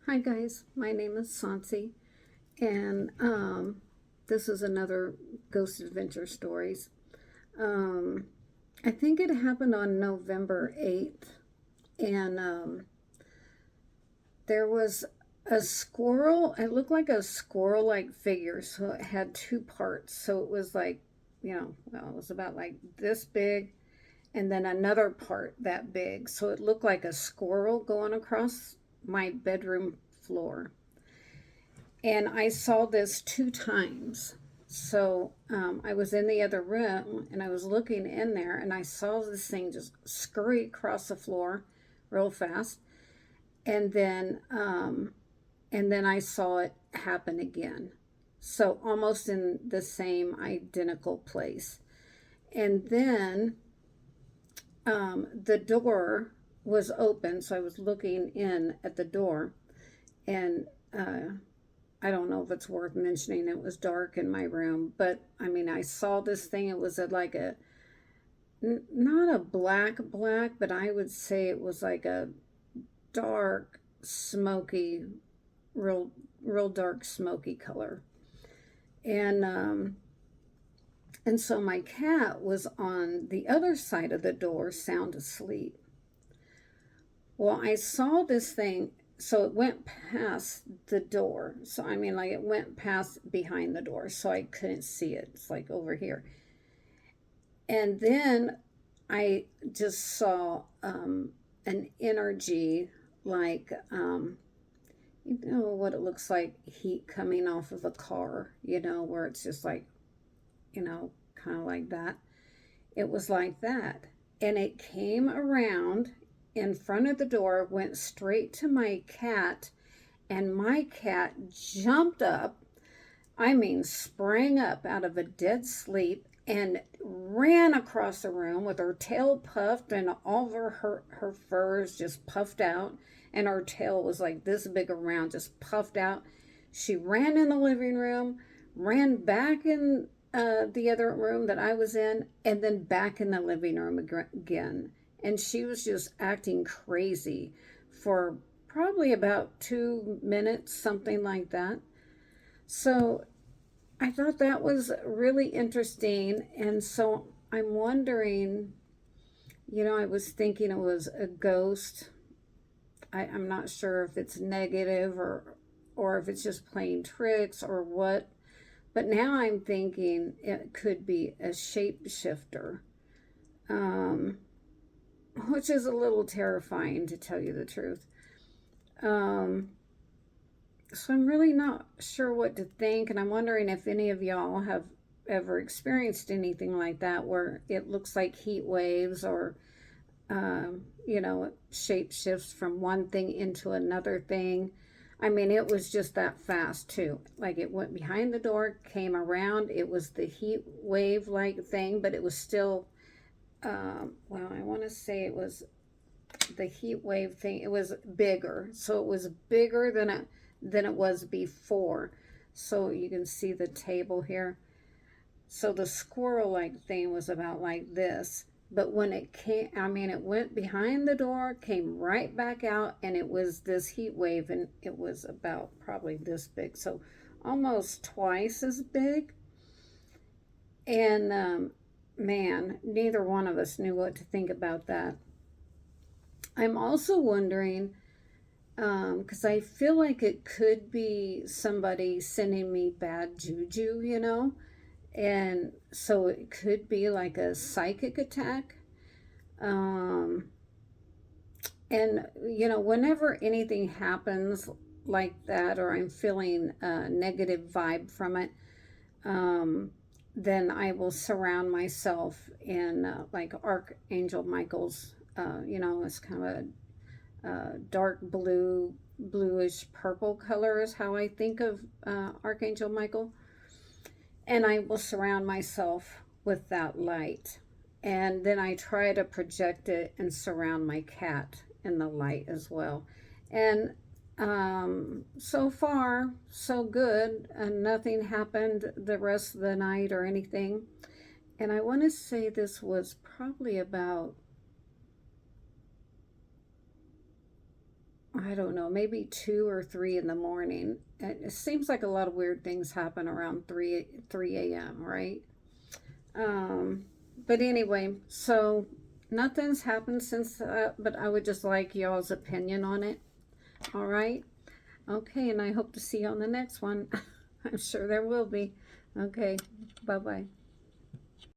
Hi guys, my name is Sansi, and this is another Ghost Adventure Stories. Um, I think it happened on November 8th, and there was a squirrel. It looked like a squirrel like figure, so it had two parts. So it was like, well, it was about like this big, and then another part that big. So it looked like a squirrel going across my bedroom floor. And I saw this two times. So I was in the other room and I was looking in there and I saw this thing just scurry across the floor real fast. And then I saw it happen again. So almost in the same identical place. And then the door was open. So I was looking in at the door and I don't know if it's worth mentioning. It was dark in my room, but I mean, I saw this thing. It was like not a black, but I would say it was like a dark, smoky, real, real dark, smoky color. And, um, and so my cat was on the other side of the door, sound asleep. Well, I saw this thing, so it went past the door. So, I mean, like it went past behind the door, so I couldn't see it. It's like over here. And then I just saw an energy like, you know, what it looks like heat coming off of a car, where it's just like, kind of like that. It was like that. And it came around in front of the door, went straight to my cat, and my cat jumped up. I mean, sprang up out of a dead sleep and ran across the room with her tail puffed and all of her furs just puffed out. And her tail was like this big around, just puffed out. She ran in the living room, ran back in the other room that I was in, and then back in the living room again. And she was just acting crazy for probably about 2 minutes, something like that. So I thought that was really interesting. And so I'm wondering, I was thinking it was a ghost. I'm not sure if it's negative or if it's just playing tricks or what. But now I'm thinking it could be a shapeshifter, um, which is a little terrifying to tell you the truth. Um, so I'm really not sure what to think, and I'm wondering if any of y'all have ever experienced anything like that where it looks like heat waves or it shape shifts from one thing into another thing. I mean, it was just that fast too. Like it went behind the door, came around. It was the heat wave like thing, but it was still, well, I want to say it was the heat wave thing. It was bigger. So it was bigger than it was before. So you can see the table here. So the squirrel like thing was about like this. But when it came, I mean, it went behind the door, came right back out, and it was this heat wave, and it was about probably this big. So almost twice as big. And man, neither one of us knew what to think about that. I'm also wondering, because I feel like it could be somebody sending me bad juju. And so it could be like a psychic attack. Um, and, whenever anything happens like that, or I'm feeling a negative vibe from it, um, then I will surround myself in like Archangel Michael's, it's kind of a dark blue, bluish purple color is how I think of Archangel Michael. And I will surround myself with that light. And then I try to project it and surround my cat in the light as well. And so far, so good. And nothing happened the rest of the night or anything. And I want to say this was probably about, I don't know, maybe 2 or 3 in the morning. It seems like a lot of weird things happen around 3 a.m., right? But anyway, so nothing's happened since, but I would just like y'all's opinion on it. All right? Okay, and I hope to see you on the next one. I'm sure there will be. Okay, bye-bye.